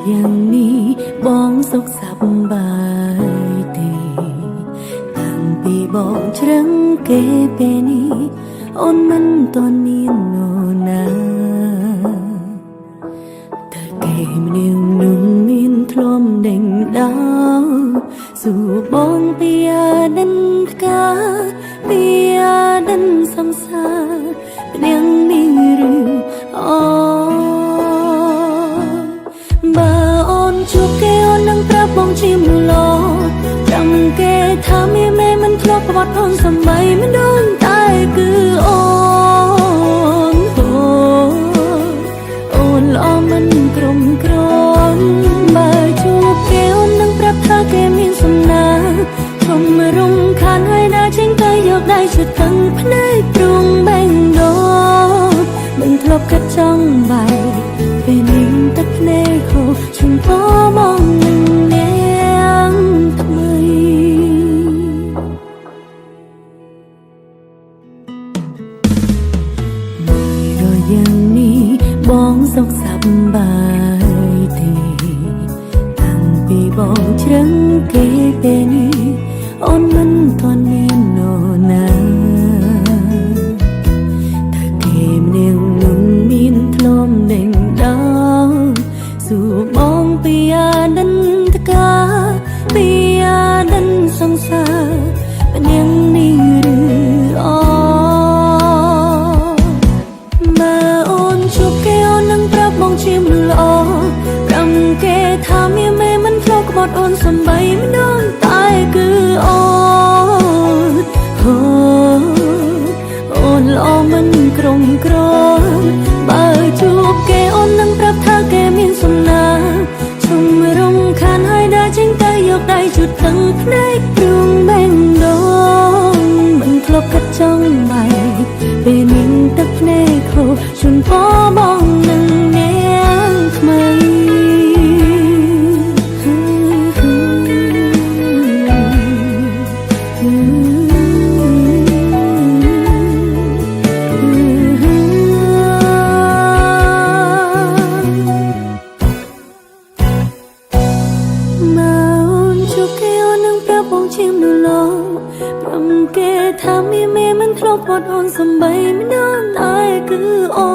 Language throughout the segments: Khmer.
อย่างนี้บ้องสุขสบายดีตั้งปีบ้องเชรังเกเปนี้អូនមិនទាន់មាននរណាតែគេម្នាក់នោះមានធ្លំដេញដោសួរបងពីអាដិនផ្កាពីអាដិនសំសាម្នាក់នេះឬអូបើអូនជួបគេអូននឹងប្រាប់បងជាមឡោចាំគេថាមានមេមិនធ្លាប់ប្រវត្តិអូនសំបីមិនដូចតែគឺអូនអូនល្អមិនក្រុមក្រនបើជួបគេអូននឹងប្រាប់ថាគេមានសំណាធំរំខានហើយណាចេញទៅយកដៃជួយតឹងភ្នែកទ្រង់បែងដោមិនធ្លាប់កាត់ចង់បែកពេលនេះទឹកភ្នែកហូរឈឹងពោមកនឹងនាងថ្មីយ៉ាងនេះបងសុខសប្បាយទេតាំងពីបងជ្រឹងគេពេលនេះអូនមិនទាន់មាននរណាតែគេម្នាក់នោះមានធ្លំដេញដោសួរបងពីអាដិនតកាពីអាដិនសង្សារម្នាក់នេះឬអូបងជាមល្អប្រាំគេថាមានមេមិនធ្លាប់ក្បត់អូនសំបីមិនដូចតែគឺអូនអូនល្អមិនក្រុមក្រនបើជួបគេអូននឹងប្រាប់ថាគេមានសំណាឈុំរំខានហើយដើរចេញទៅយកដៃជូតទាំងភ្នែកទ្រង់បែងដោមិនធ្លាប់កាត់ចង់បែកពេលនេះទឹកភ្នែកហូរជូនពោបងនឹងថ្មីថាមានមេមិនធ្លាប់បត់អូនសំបីមិនដឹងតែគឺអូ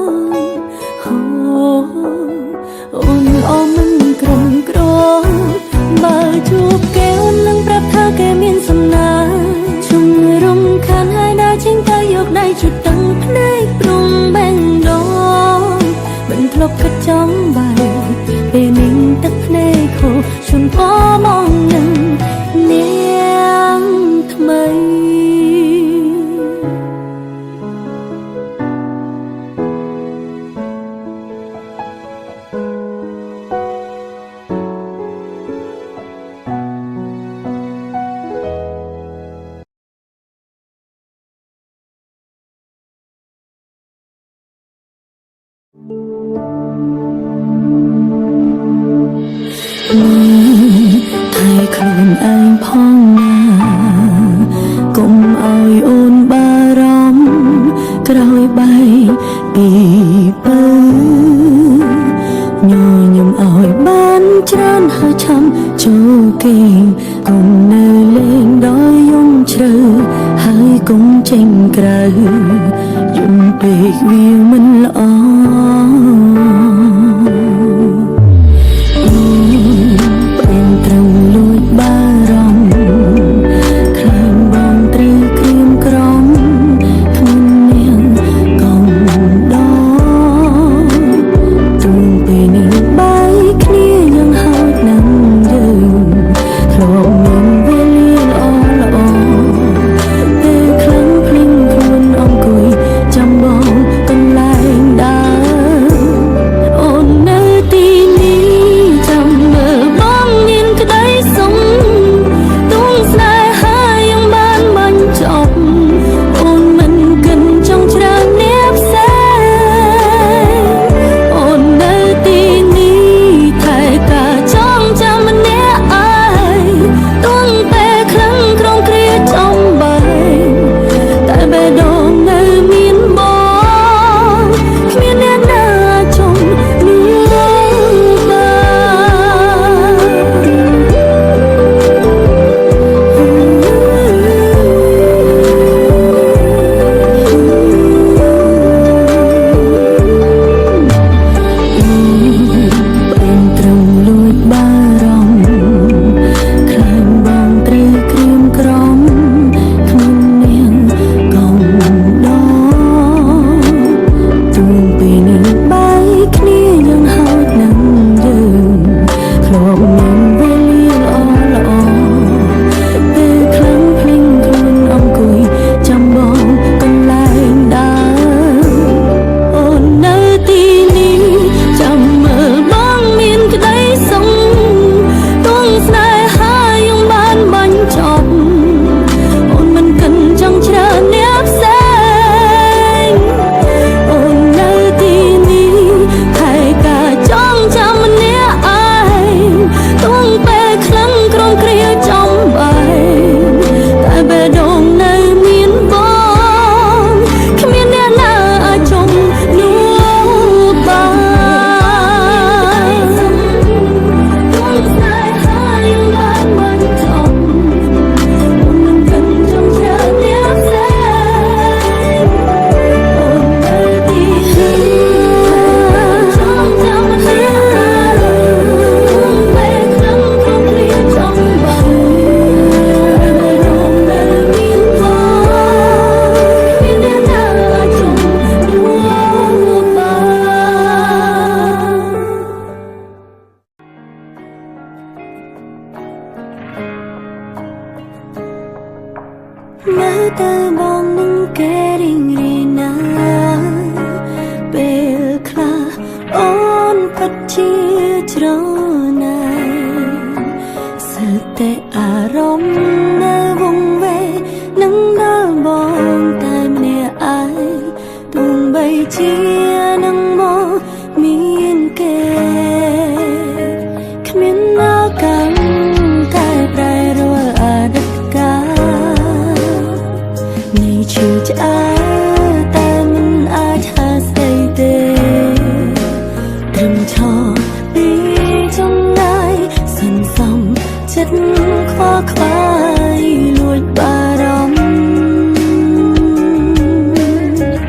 នអូនល្អមិនក្រំក្របើជួបគេអូននឹងប្រាប់ថាគេមានសំណាជុំរំខានហើយដើរចេញទៅយកដៃជូតទាំងភ្នែកព្រំបែងដោមិនធ្លាប់កាត់ចង់បែកពេលនេះទឹកភ្នែកហូរជូនពោមកនឹងនាងថ្មីតែខ្លួនឯងផងណាកុំឲ្យអូនបារម្ភក្រោយបែកពីបើញញឹមឲ្យបានច្រើនហើយឆាំចូលគេកុំនៅលេងដោយយំជ្រៅហើយកុំចេញក្រៅយំពេកវាមិនល្អដ ច្រណែសិតតែអារម្មណ៍នៅវង្វេងនឹងដល់បងតែម្នាក់ឯងទោះបីជានឹងមកមានគេគ្មានឱកាសតែប្រែរាល់អតីតកាលនៃឈឺឆ្អែតតែមិនអាចហាស្ដីទេត្រឹមឈរពីចម្ងាយសន្សំចិត្តខ្វល់ខ្វាយលួចបារម្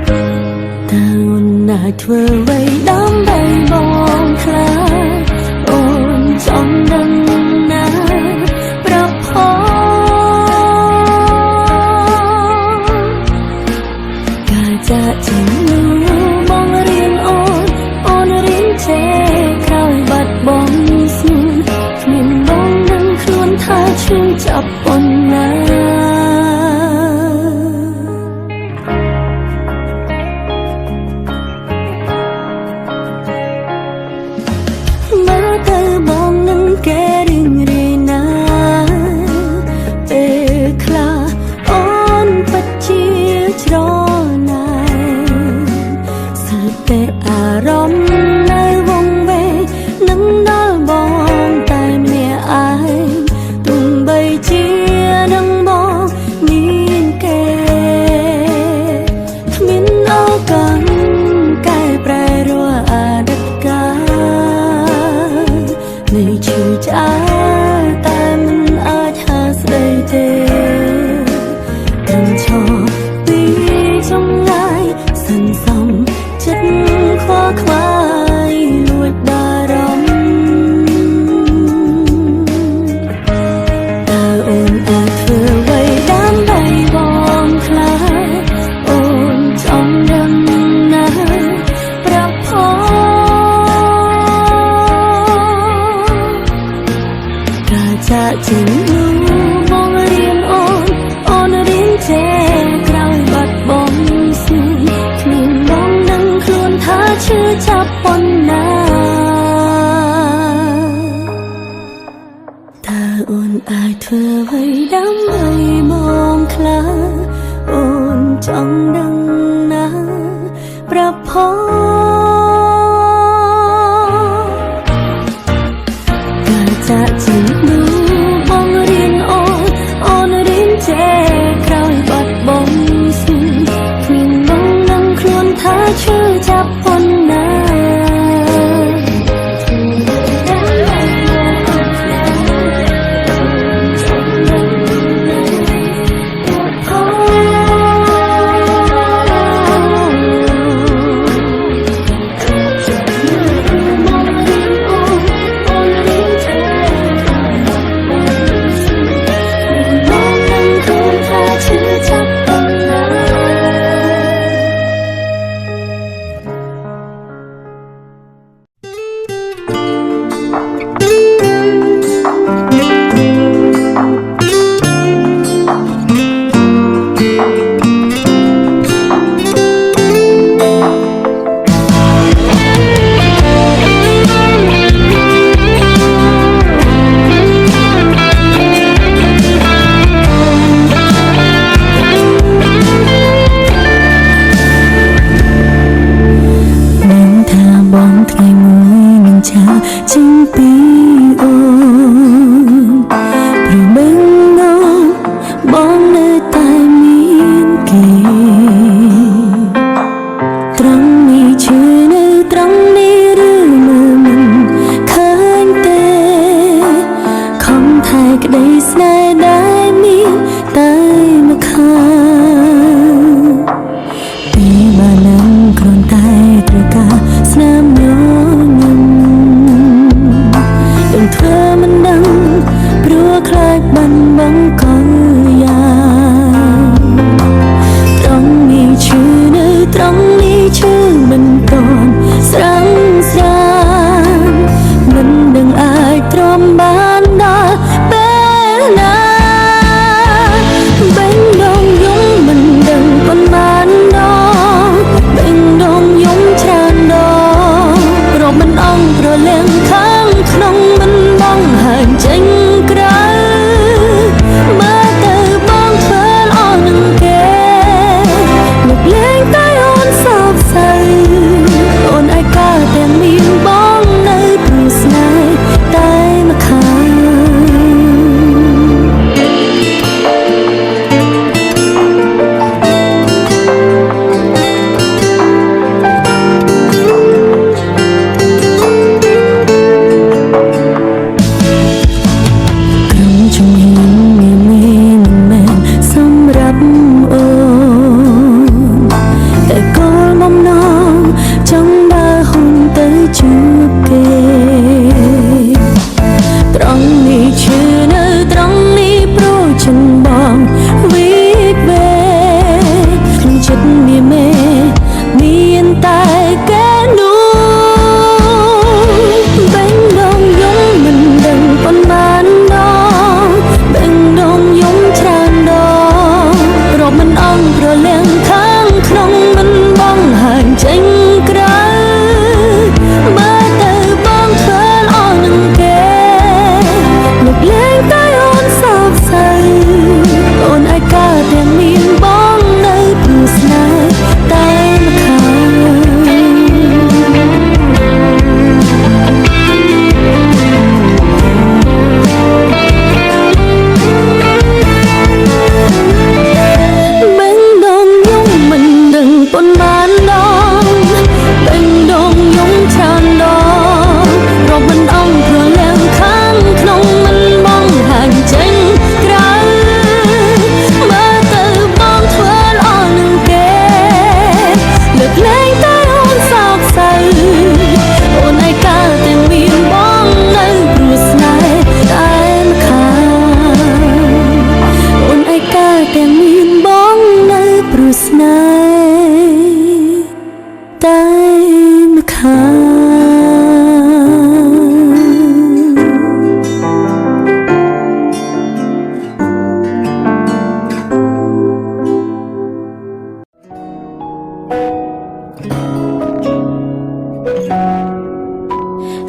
ភតើអូនណាធ្វើអ្វីដើម្បីបងខ្លាចអូនចង់ដឹងណាប្រាប់ផងការចាក់ចេញនោះបងរៀនអូនរៀនចេះក្រោយបាត់បង់ស្នូលគ្មានបងនឹងខ្លួនថាឈឺចាប់ប៉ុណ្ណាមើលទៅបងនឹងគេរៀងរាយណាពេលខ្លះអូនពិតជាច្រណែស្ទើរតែអារម្មណ៍នៅវង្វេងនឹងដល់បងតែម្នាក់ឯងទោះបីជានឹងបងមានគេគ្មានឱកាសកែប្រែរាល់អតីតកាលនៃឈឺឆ្អែតតែមិនអាចហាស្ដីទេត្រឹមឈរពីចម្ងាយសន្សំចិត្តខ្វល់ខ្វាយលួចបារម្ភតើអូនអាចធ្វើអ្វីដើម្បីបងខ្លាចអូនចង់ដឹងណាប្រាប់ផងការចាក់ចេញនោះបងរៀនអូនរៀនចេះក្រោយបាត់បង់ស្នូលគ្មានបងនឹងខ្លួនថាឈឺចាប់ប៉ុណ្ណាតើអូនអាចធ្វើអ្វីដើម្បីបងខ្លាចអូនចង់ដឹងណាប្រាប់ផងការចាក់ចេញនោះបងរៀនអូនរៀនចេះក្រោយបាត់បង់ស្នូលគ្មានបងនឹងខ្លួនថាឈឺចាប់ប៉ុណ្ណាត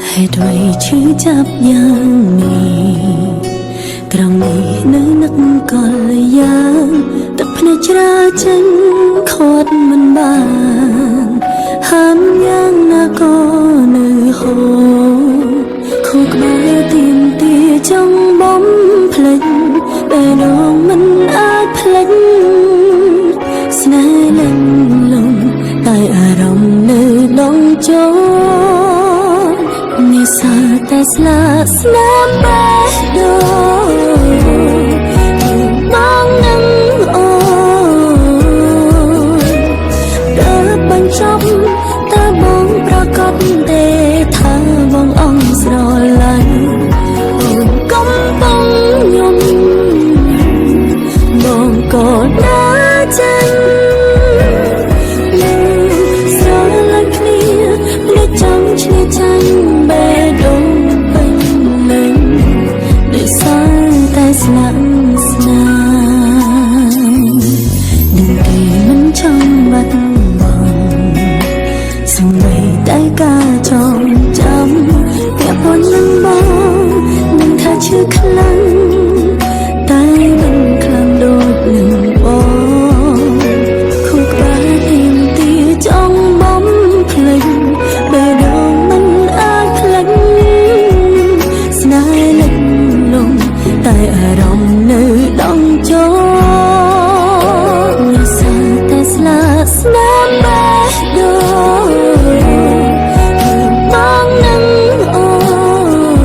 ให้ด้วยชื่อจับอย่างนี้ក្រងនេះនៅនឹកក៏យ៉ាងទឹកភ្នែកច្រាចេញខត់មិនបានហាមយ៉ាងណាក៏នៅហូរខូក្បែរទៀមទាចង់បំភ្លេចបែរដងមិនអាចភ្លេចស្នេហ៍លិចលងតែអារម្មណ៍នៅដងចូលនេះសើតែស្លាកស្នាមបេះដូងបងនឹងអូនតើបញ្ចប់តើបងប្រកាសទេថាបងអងស្រឡាញ់អូនកំពុងញញបងក៏ដើរចេញស្រឡាញ់គ្នាមិនចង់ឈ្នះចាញ់បេះដូងពេញលេងដោយសារតែស្លាប់ស្នាមនឹងគេមិនចង់បាត់បង់សំបីតែការចងចាំពាក់ព័ន្ធនឹងបងនឹងថាឈឺខ្លាំងតែមិនខ្លាំងដូចនឹងបងខូក្បែរទៀមទាចង់បំភ្លេចបេះដូងមិនអាចភ្លេចស្នេហ៍លិចលងតែអារម្មណ៍នៅដងចូលនេះសើតែស្លាកស្នាមបេះដូងបងនឹងអូន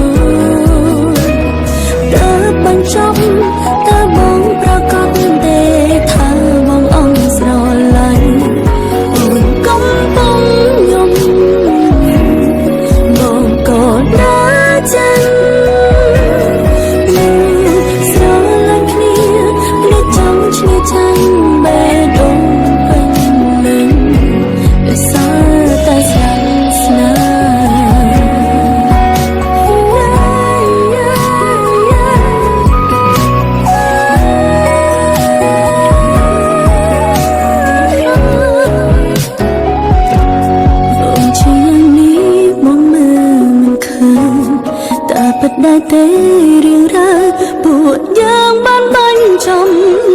តើបញ្ចប់តើបងប្រកាសទេថាបងអងស្រឡាញ់អូនកំពុងញញបងក៏ដើរចេញស្រឡាញ់គ្នាមិនចង់ឈ្នះចាញ់បេះដូងពេញលេងដោយសារតែស្លាប់ស្នាមអូនជាយ៉ាងនេះមកមើលមិនឃើញតែពិតដែរទេរឿងរ៉ាវពួកយើងបានបាញ់ចំ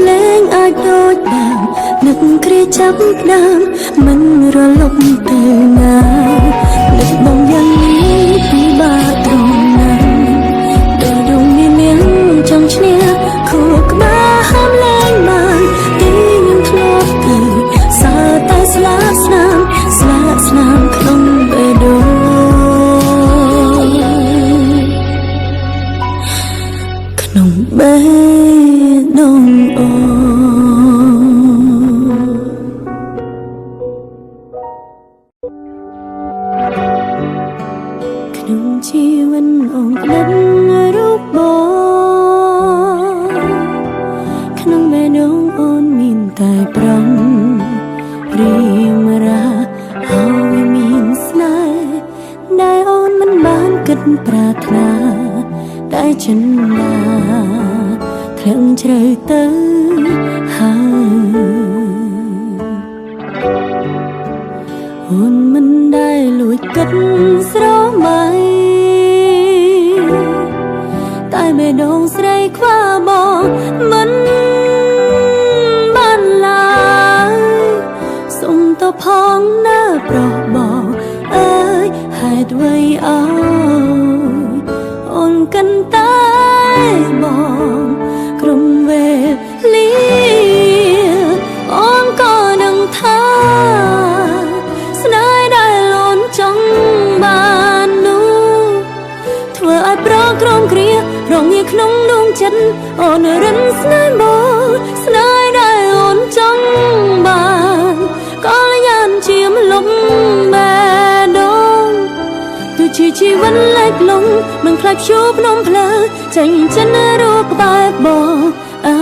លែងអាចដូចដើមនឹកគ្រាចាប់ដើមមិនរលត់ទៅណានឹកបងយ៉ាងនេះពិបាកត្រង់ណាដូចដងមានចង់ឈ្នះខួរក្បាលហាមលែងបានទីខ្ញុំធ្លាប់ទៅសើតែស្លាកស្នាមក្នុងបេះដូងក្នុងបេះដូងអូក្នុងជីវិតអូនក្លិនរូបបងក្នុងបេះដូងអូនមានតែប្រំរៀមរាហើយមានស្នេហ៍ដែលអូនមិនបានគិតប្រាថ្នាតែចិនដាធ្លាក់ជ្រៅទៅហើយអូនមិនដែលលួចគិតស្រមៃតែបេះដូងស្រីខ្វល់បងមិនបានឡើយសុំទៅផងណាប្រុសបងអើយហេតុអ្វីអើយអូនកាន់តែបងក្រុមវេលាអូនក៏ដឹងថាស្នេហ៍ដែលអូនចង់បាននោះធ្វើឲ្យប្រក្រមគ្រារងាក្នុងដួងចិត្តអូនរិនស្នេហ៍មកស្នេហ៍ដែលអូនចង់បានក៏យ៉ាងជាមលំបេះដូងគឺជាជីវិតលេចលងមិនខ្លាចជួបភ្នំភ្លើចេញចិនរូបក្បែរបងអើ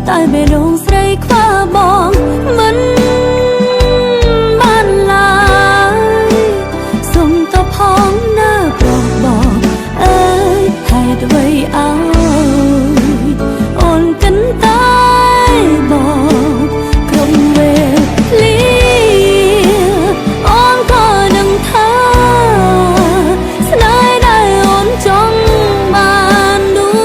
តែបេះដូង ត្រីខ្វះបងមិនបានឡើយសុំតបផងណាប្រុសបងអើយហេតុអ្វីអើយអូនកិនតែបងក្រុមវេលាអូនក៏នឹងថាស្នេហ៍ដែលអូនចង់បាននោះ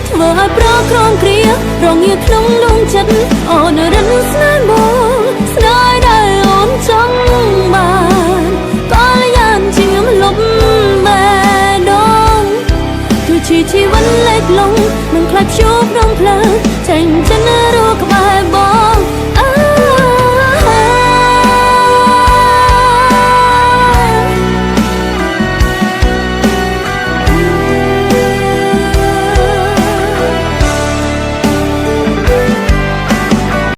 ធ្វើឲ្យប្រក្រមគ្រារងាក្នុងដួងចិត្តអូនរិនស្នេហ៍បងស្នេហ៍ដែលអូនចង់បានក៏លានជាងលុបបែដងទោះជាជីវិតលេចលងនឹងខ្លាចជួបក្នុងផ្លូវចេញ